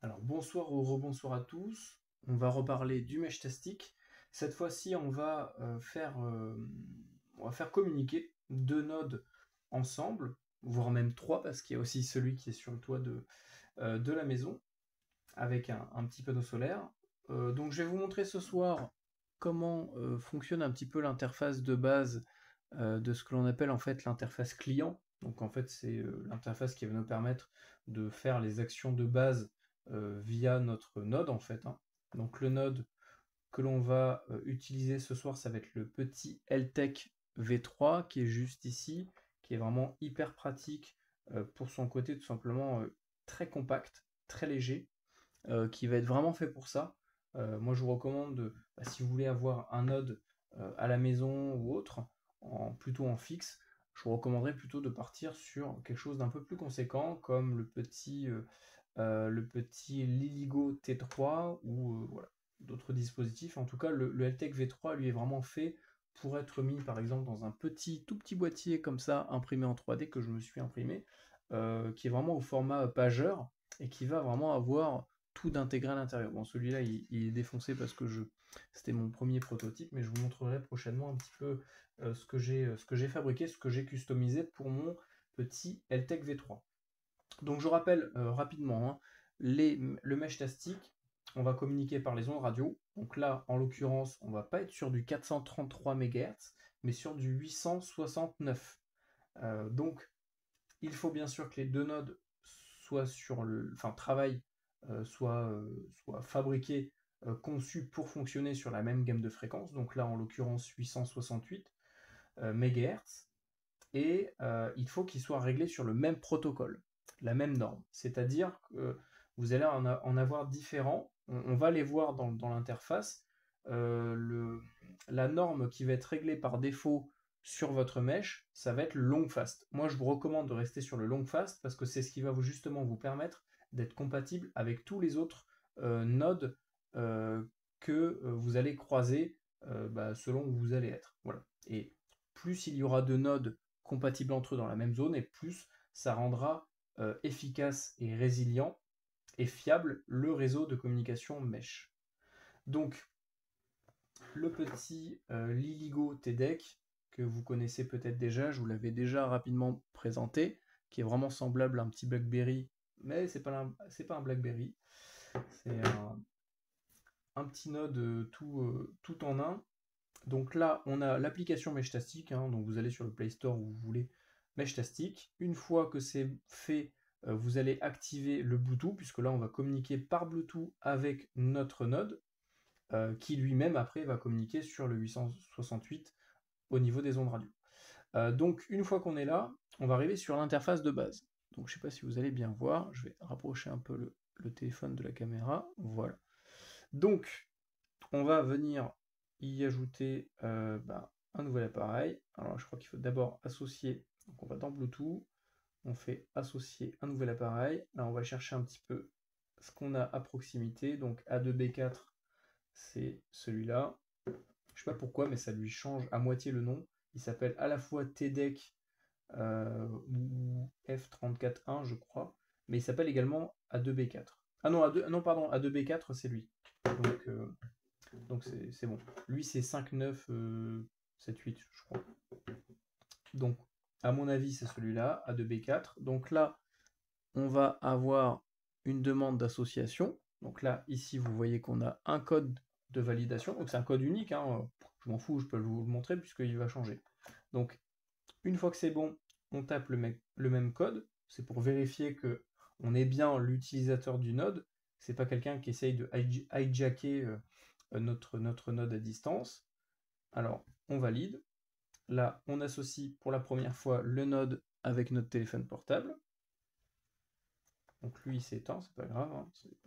Alors bonsoir ou rebonsoir à tous. On va reparler du Meshtastic. Cette fois-ci, on va faire communiquer deux nodes ensemble, voire même trois, parce qu'il y a aussi celui qui est sur le toit de la maison, avec un petit panneau solaire. Donc je vais vous montrer ce soir comment fonctionne un petit peu l'interface de base de ce que l'on appelle en fait l'interface client. Donc en fait c'est l'interface qui va nous permettre de faire les actions de base via notre node en fait, hein. Donc le node que l'on va utiliser ce soir, ça va être le petit LTEC V3 qui est juste ici, qui est vraiment hyper pratique pour son côté tout simplement très compact, très léger, qui va être vraiment fait pour ça. Moi, je vous recommande, si vous voulez avoir un node à la maison ou autre, plutôt en fixe, je vous recommanderais plutôt de partir sur quelque chose d'un peu plus conséquent, comme le petit Liligo T3 ou voilà, d'autres dispositifs. En tout cas, le LTEC V3 lui est vraiment fait pour être mis par exemple dans un tout petit boîtier comme ça, imprimé en 3D que je me suis imprimé, qui est vraiment au format pageur et qui va vraiment avoir tout d'intégré à l'intérieur. Bon, celui-là, il est défoncé parce que c'était mon premier prototype, mais je vous montrerai prochainement un petit peu ce que j'ai fabriqué, ce que j'ai customisé pour mon petit LTEC V3. Donc je rappelle rapidement, hein, le Meshtastic, on va communiquer par les ondes radio. Donc là, en l'occurrence, on va pas être sur du 433 MHz, mais sur du 869. Donc il faut bien sûr que les deux nodes travaillent, soient fabriqués, conçus pour fonctionner sur la même gamme de fréquences. Donc là, en l'occurrence, 868 MHz. Et il faut qu'ils soient réglés sur le même protocole, la même norme. C'est-à-dire que vous allez en avoir différents. On va les voir dans l'interface. La norme qui va être réglée par défaut sur votre mesh, ça va être le long fast. Moi, je vous recommande de rester sur le long fast parce que c'est ce qui va justement vous permettre d'être compatible avec tous les autres nodes que vous allez croiser selon où vous allez être. Voilà. Et plus il y aura de nodes compatibles entre eux dans la même zone, et plus ça rendra efficace et résilient et fiable le réseau de communication mesh. Donc, le petit Liligo TDEC, que vous connaissez peut-être déjà, je vous l'avais déjà rapidement présenté, qui est vraiment semblable à un petit BlackBerry, mais c'est pas un BlackBerry, c'est un petit node tout en un. Donc là, on a l'application Meshtastic, hein, donc vous allez sur le Play Store où vous voulez Meshtastic. Une fois que c'est fait, vous allez activer le Bluetooth, puisque là, on va communiquer par Bluetooth avec notre node, qui lui-même, après, va communiquer sur le 868 au niveau des ondes radio. Donc, une fois qu'on est là, on va arriver sur l'interface de base. Donc, je ne sais pas si vous allez bien voir, je vais rapprocher un peu le téléphone de la caméra. Voilà. Donc, on va venir y ajouter un nouvel appareil. Alors je crois qu'il faut d'abord associer, donc on va dans Bluetooth, on fait associer un nouvel appareil. Là on va chercher un petit peu ce qu'on a à proximité. Donc A2B4 c'est celui-là. Je sais pas pourquoi mais ça lui change à moitié le nom. Il s'appelle à la fois TDEC ou F341 je crois, mais il s'appelle également A2B4. Ah non, non pardon, A2B4 c'est lui. Donc c'est bon. Lui, c'est 5, 9, 7, 8, je crois. Donc, à mon avis, c'est celui-là, A2B4. Donc là, on va avoir une demande d'association. Donc là, ici, vous voyez qu'on a un code de validation. Donc c'est un code unique, hein. Je m'en fous, je peux vous le montrer puisqu'il va changer. Donc, une fois que c'est bon, on tape le même code. C'est pour vérifier que on est bien l'utilisateur du node. C'est pas quelqu'un qui essaye de hijacker notre node à distance. Alors, on valide. Là, on associe pour la première fois le node avec notre téléphone portable. Donc lui, il s'éteint, c'est pas grave, hein, c'est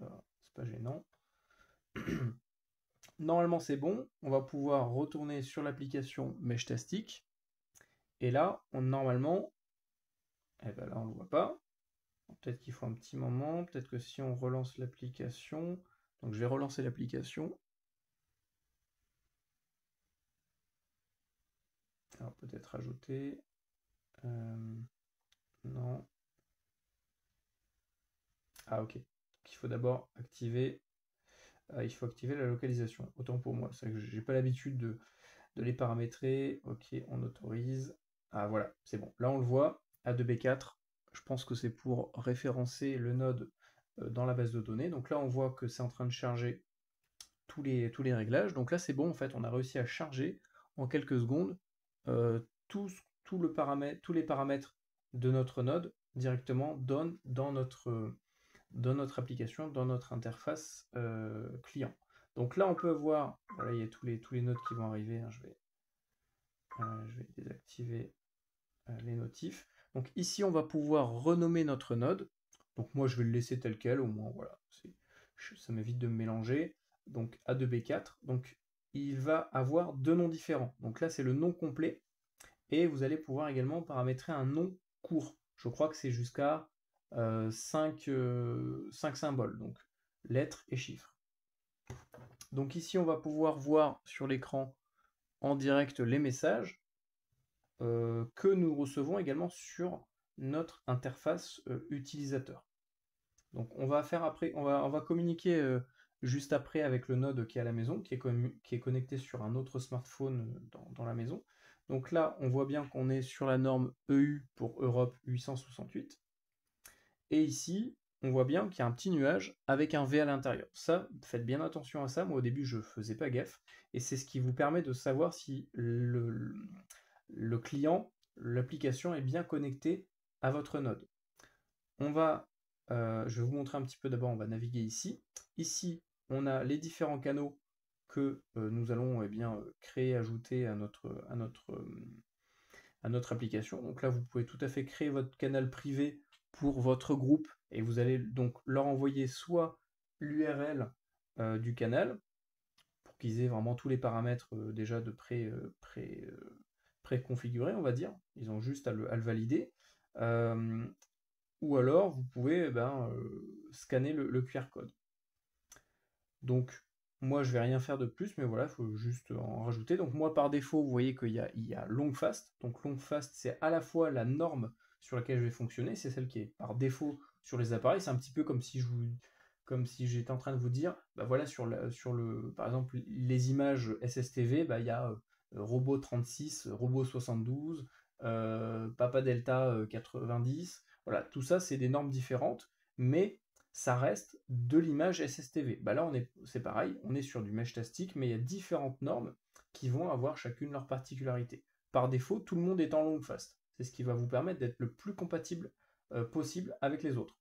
pas gênant. Normalement, c'est bon. On va pouvoir retourner sur l'application Meshtastic. Et là, normalement, eh ben là, on ne le voit pas. Peut-être qu'il faut un petit moment. Peut-être que si on relance l'application. Donc, je vais relancer l'application. Alors, peut-être ajouter. Non. Ah, ok. il faut d'abord activer, il faut activer la localisation. Autant pour moi, c'est que j'ai pas l'habitude de les paramétrer. Ok, on autorise. Ah voilà, c'est bon. Là on le voit, A2B4. Je pense que c'est pour référencer le node dans la base de données. Donc là on voit que c'est en train de charger tous les réglages. Donc là c'est bon, en fait, on a réussi à charger en quelques secondes tous les paramètres de notre node directement dans notre application, dans notre interface client. Donc là on peut voir, voilà, il y a tous les nodes qui vont arriver, hein, je vais désactiver les notifs. Donc ici, on va pouvoir renommer notre node. Donc moi, je vais le laisser tel quel, au moins, voilà. Ça m'évite de me mélanger. Donc A2B4. Donc il va avoir deux noms différents. Donc là, c'est le nom complet. Et vous allez pouvoir également paramétrer un nom court. Je crois que c'est jusqu'à 5 symboles. Donc lettres et chiffres. Donc ici, on va pouvoir voir sur l'écran en direct les messages que nous recevons également sur notre interface utilisateur. Donc on va faire après, on va communiquer juste après avec le node qui est à la maison, qui est connecté sur un autre smartphone dans la maison. Donc là, on voit bien qu'on est sur la norme EU pour Europe 868. Et ici, on voit bien qu'il y a un petit nuage avec un V à l'intérieur. Ça, faites bien attention à ça. Moi, au début, je faisais pas gaffe. Et c'est ce qui vous permet de savoir si le client, l'application est bien connectée à votre node. Je vais vous montrer un petit peu d'abord, on va naviguer ici. Ici, on a les différents canaux que nous allons créer, ajouter à notre application. Donc là, vous pouvez tout à fait créer votre canal privé pour votre groupe et vous allez donc leur envoyer soit l'URL du canal pour qu'ils aient vraiment tous les paramètres déjà de préconfigurés, on va dire. Ils ont juste à le valider. Ou alors, vous pouvez scanner le QR code. Donc, moi, je vais rien faire de plus, mais voilà, il faut juste en rajouter. Donc, moi, par défaut, vous voyez qu'il y a Longfast. Donc, Longfast, c'est à la fois la norme sur laquelle je vais fonctionner, c'est celle qui est par défaut sur les appareils. C'est un petit peu comme si j'étais en train de vous dire, bah voilà, par exemple, les images SSTV, bah, il y a Robot 36, Robot 72, Papa Delta 90. Voilà, tout ça, c'est des normes différentes, mais ça reste de l'image SSTV. Bah là, c'est pareil, on est sur du Meshtastic, mais il y a différentes normes qui vont avoir chacune leur particularité. Par défaut, tout le monde est en Longfast. C'est ce qui va vous permettre d'être le plus compatible possible avec les autres.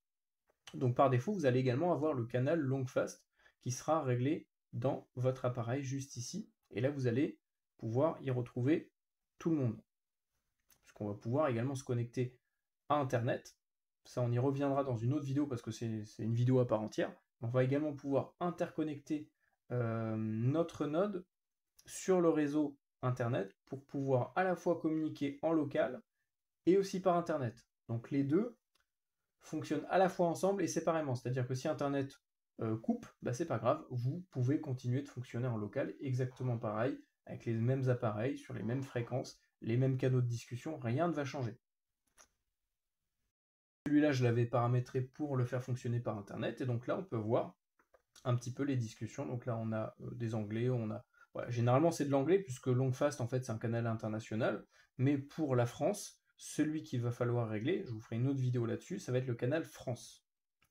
Donc par défaut, vous allez également avoir le canal Longfast qui sera réglé dans votre appareil juste ici. Et là, vous allez pouvoir y retrouver tout le monde. Puisqu'on va pouvoir également se connecter à Internet. Ça, on y reviendra dans une autre vidéo parce que c'est une vidéo à part entière. On va également pouvoir interconnecter notre node sur le réseau Internet pour pouvoir à la fois communiquer en local et aussi par Internet. Donc les deux fonctionnent à la fois ensemble et séparément. C'est-à-dire que si Internet coupe, bah c'est pas grave, vous pouvez continuer de fonctionner en local exactement pareil, avec les mêmes appareils, sur les mêmes fréquences, les mêmes canaux de discussion, rien ne va changer. Celui-là, je l'avais paramétré pour le faire fonctionner par Internet, et donc là, on peut voir un petit peu les discussions. Donc là, on a des anglais, voilà, généralement, c'est de l'anglais, puisque Longfast, en fait, c'est un canal international, mais pour la France, celui qu'il va falloir régler, je vous ferai une autre vidéo là-dessus, ça va être le canal France.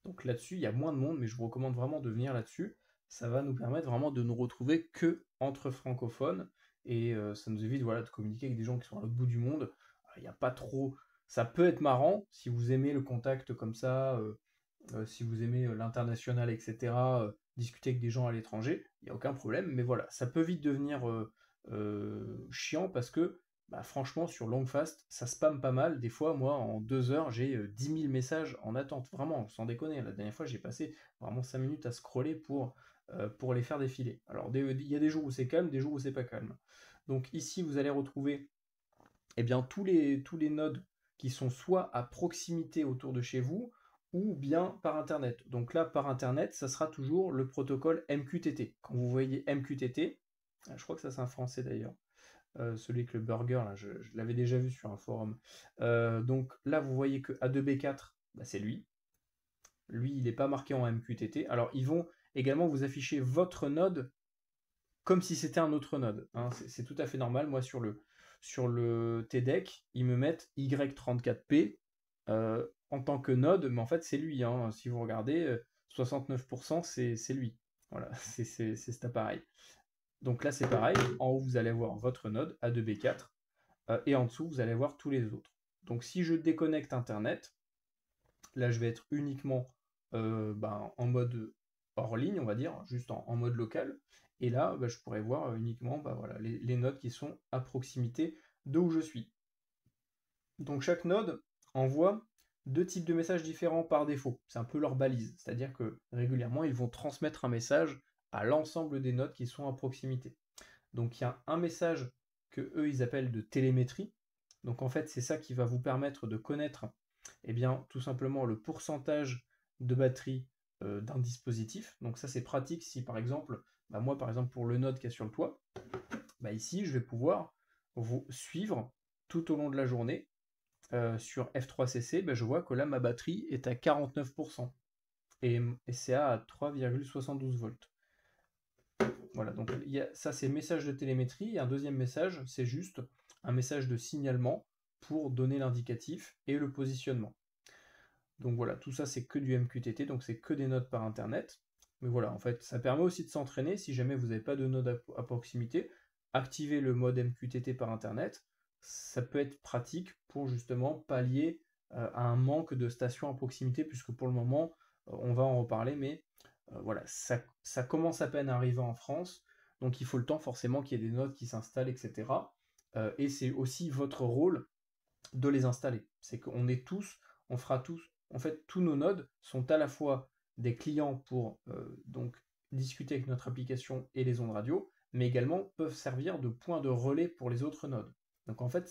Donc là-dessus, il y a moins de monde, mais je vous recommande vraiment de venir là-dessus. Ça va nous permettre vraiment de nous retrouver que entre francophones, et ça nous évite voilà, de communiquer avec des gens qui sont à l'autre bout du monde. Il n'y a pas trop... Ça peut être marrant si vous aimez le contact comme ça, si vous aimez l'international, etc., discuter avec des gens à l'étranger, il n'y a aucun problème, mais voilà, ça peut vite devenir chiant parce que bah, franchement, sur Longfast, ça spamme pas mal. Des fois, moi, en 2 heures, j'ai 10 000 messages en attente. Vraiment, sans déconner. La dernière fois, j'ai passé vraiment 5 minutes à scroller pour les faire défiler. Alors, il y a des jours où c'est calme, des jours où c'est pas calme. Donc ici, vous allez retrouver eh bien, tous les nodes qui sont soit à proximité autour de chez vous, ou bien par Internet. Donc là, par Internet, ça sera toujours le protocole MQTT. Quand vous voyez MQTT, je crois que ça c'est un français d'ailleurs, celui avec le burger, là, je l'avais déjà vu sur un forum. Donc là, vous voyez que A2B4, bah, c'est lui. lui, il n'est pas marqué en MQTT. Alors, ils vont également vous afficher votre node comme si c'était un autre node, hein. C'est tout à fait normal. Moi, sur le TDEC, ils me mettent Y34P en tant que node, mais en fait, c'est lui, hein. Si vous regardez, 69%, c'est lui. Voilà, c'est cet appareil. Donc là, c'est pareil. En haut, vous allez avoir votre node A2B4 et en dessous, vous allez voir tous les autres. Donc si je déconnecte Internet, là, je vais être uniquement en mode hors ligne, on va dire, juste en mode local. Et là, je pourrais voir uniquement voilà, les nodes qui sont à proximité de où je suis. Donc chaque node envoie deux types de messages différents par défaut. C'est un peu leur balise. C'est-à-dire que régulièrement, ils vont transmettre un message à l'ensemble des nodes qui sont à proximité. Donc il y a un message que eux ils appellent de télémétrie. Donc en fait, c'est ça qui va vous permettre de connaître tout simplement le pourcentage de batterie d'un dispositif. Donc ça c'est pratique si par exemple, moi par exemple pour le node qui est sur le toit, ici je vais pouvoir vous suivre tout au long de la journée. Sur F3CC, je vois que là ma batterie est à 49% et c'est à 3,72 volts. Voilà, donc ça c'est message de télémétrie, et un deuxième message, c'est juste un message de signalement pour donner l'indicatif et le positionnement. Donc voilà, tout ça c'est que du MQTT, donc c'est que des nodes par internet. Mais voilà, en fait, ça permet aussi de s'entraîner si jamais vous n'avez pas de node à proximité. Activer le mode MQTT par internet, ça peut être pratique pour justement pallier à un manque de stations à proximité, puisque pour le moment, on va en reparler, mais voilà, ça commence à peine à arriver en France, donc il faut le temps forcément qu'il y ait des nodes qui s'installent, etc. Et c'est aussi votre rôle de les installer. C'est qu'on est tous, on fera tous, en fait, tous nos nodes sont à la fois des clients pour donc discuter avec notre application et les ondes radio, mais également peuvent servir de point de relais pour les autres nodes. Donc en fait,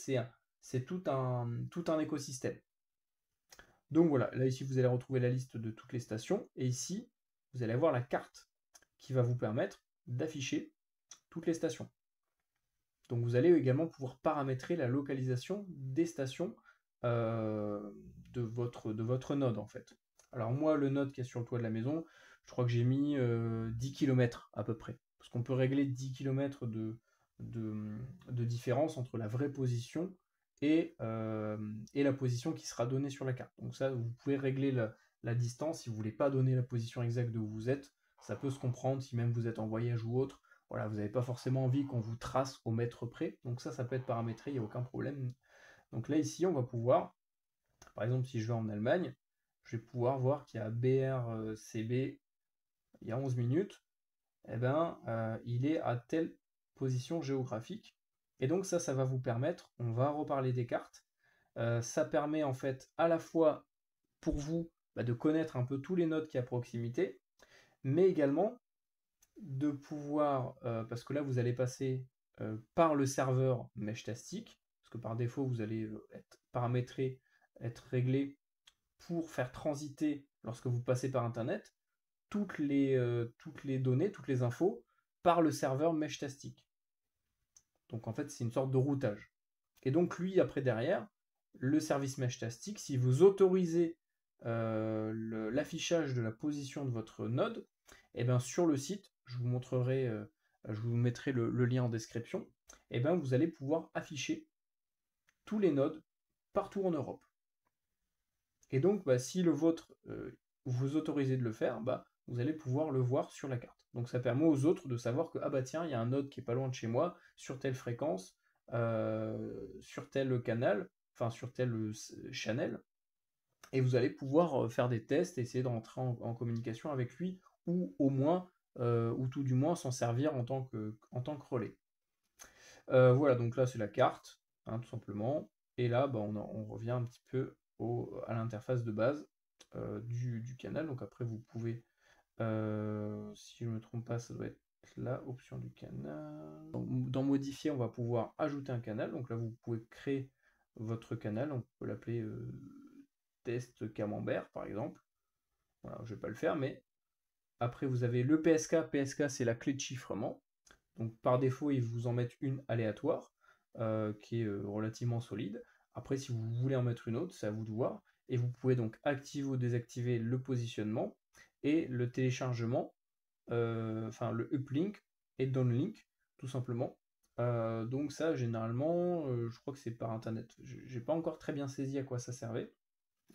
c'est tout un écosystème. Donc voilà, là ici vous allez retrouver la liste de toutes les stations, et ici vous allez avoir la carte qui va vous permettre d'afficher toutes les stations. Donc vous allez également pouvoir paramétrer la localisation des stations de votre node en fait. Alors moi, le node qui est sur le toit de la maison, je crois que j'ai mis 10 km à peu près. Parce qu'on peut régler 10 km de différence entre la vraie position et la position qui sera donnée sur la carte. Donc ça, vous pouvez régler la distance si vous ne voulez pas donner la position exacte de où vous êtes. Ça peut se comprendre si même vous êtes en voyage ou autre. Voilà, vous n'avez pas forcément envie qu'on vous trace au mètre près. Donc ça peut être paramétré, il n'y a aucun problème. Donc là, ici, on va pouvoir, par exemple, si je vais en Allemagne, je vais pouvoir voir qu'il y a BRCB, il y a 11 minutes, il est à telle position géographique. Et donc ça va vous permettre, on va reparler des cartes, ça permet en fait à la fois pour vous de connaître un peu tous les nodes qui à proximité, mais également de pouvoir, parce que là vous allez passer par le serveur Meshtastic, parce que par défaut vous allez être paramétré, être réglé pour faire transiter, lorsque vous passez par internet, toutes les données, toutes les infos par le serveur Meshtastic. Donc en fait c'est une sorte de routage. Et donc lui après derrière, le service Meshtastic, si vous autorisez l'affichage de la position de votre node, sur le site, je vous montrerai, je vous mettrai le lien en description, vous allez pouvoir afficher tous les nodes partout en Europe. Et donc, si le vôtre, vous autorisez de le faire, vous allez pouvoir le voir sur la carte. Donc ça permet aux autres de savoir que, tiens, il y a un node qui est pas loin de chez moi, sur telle fréquence, sur tel canal, enfin sur tel channel, et vous allez pouvoir faire des tests, essayer de rentrer en communication avec lui, ou au moins, ou tout du moins s'en servir en tant que relais. Voilà, donc là c'est la carte, hein, tout simplement, et là on revient un petit peu à l'interface de base du canal. Donc après vous pouvez, si je ne me trompe pas, ça doit être la option du canal. Dans modifier, on va pouvoir ajouter un canal. Donc là vous pouvez créer votre canal, on peut l'appeler test camembert par exemple. Voilà, je vais pas le faire, mais après vous avez le PSK. PSK c'est la clé de chiffrement. Donc par défaut ils vous en mettent une aléatoire qui est relativement solide. Après si vous voulez en mettre une autre, c'est à vous de voir. et vous pouvez donc activer ou désactiver le positionnement et le téléchargement, enfin le uplink et downlink tout simplement. Donc ça généralement, je crois que c'est par internet. J'ai pas encore très bien saisi à quoi ça servait.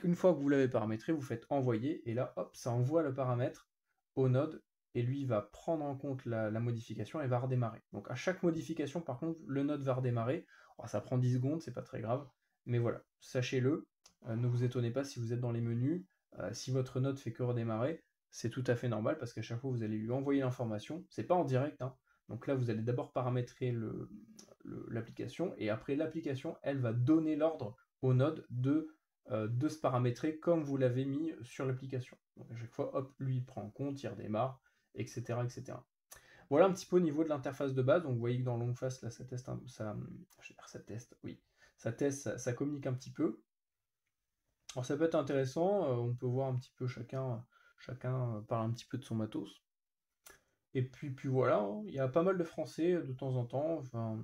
Une fois que vous l'avez paramétré, vous faites envoyer, et là, hop, ça envoie le paramètre au node, et lui va prendre en compte la modification et va redémarrer. Donc à chaque modification, par contre, le node va redémarrer. Alors, ça prend 10 secondes, c'est pas très grave, mais voilà, sachez-le, ne vous étonnez pas si vous êtes dans les menus, si votre node fait que redémarrer, c'est tout à fait normal, parce qu'à chaque fois, vous allez lui envoyer l'information, c'est pas en direct, hein. Donc là, vous allez d'abord paramétrer l'application, et après l'application, elle va donner l'ordre au node de se paramétrer comme vous l'avez mis sur l'application. Donc à chaque fois, hop, lui il prend en compte, il redémarre, etc., etc. Voilà un petit peu au niveau de l'interface de base. Donc vous voyez que dans Longfast, là, ça teste, oui, ça communique un petit peu. Alors ça peut être intéressant, on peut voir un petit peu chacun parle un petit peu de son matos. Et puis voilà, hein, il y a pas mal de Français de temps en temps, enfin,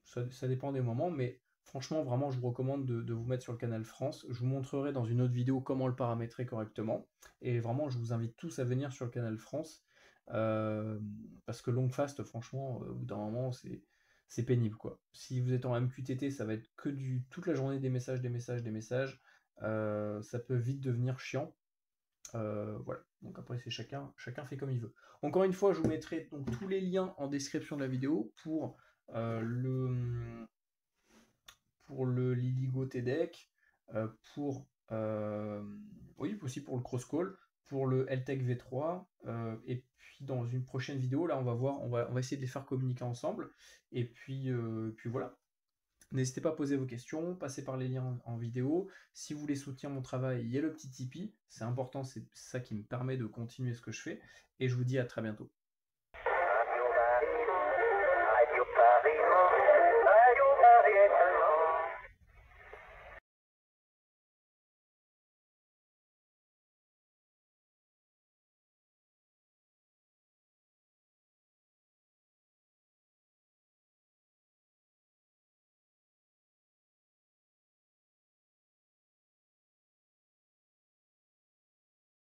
ça dépend des moments, mais franchement, vraiment, je vous recommande de vous mettre sur le canal France. Je vous montrerai dans une autre vidéo comment le paramétrer correctement. Et vraiment, je vous invite tous à venir sur le canal France. euh, Parce que Longfast, franchement, au bout d'un moment, c'est pénible, quoi. Si vous êtes en MQTT, ça va être que toute la journée des messages, des messages, des messages. Ça peut vite devenir chiant. Voilà. Donc après, c'est chacun fait comme il veut. Encore une fois, je vous mettrai donc tous les liens en description de la vidéo euh, le, pour le Liligo TDEC, pour oui, aussi pour le Crosscall, pour le LTEC V3, et puis dans une prochaine vidéo, là, on va voir, on va essayer de les faire communiquer ensemble, et puis voilà. N'hésitez pas à poser vos questions, passez par les liens en vidéo. Si vous voulez soutenir mon travail, il y a le petit Tipeee, c'est important, c'est ça qui me permet de continuer ce que je fais, et je vous dis à très bientôt.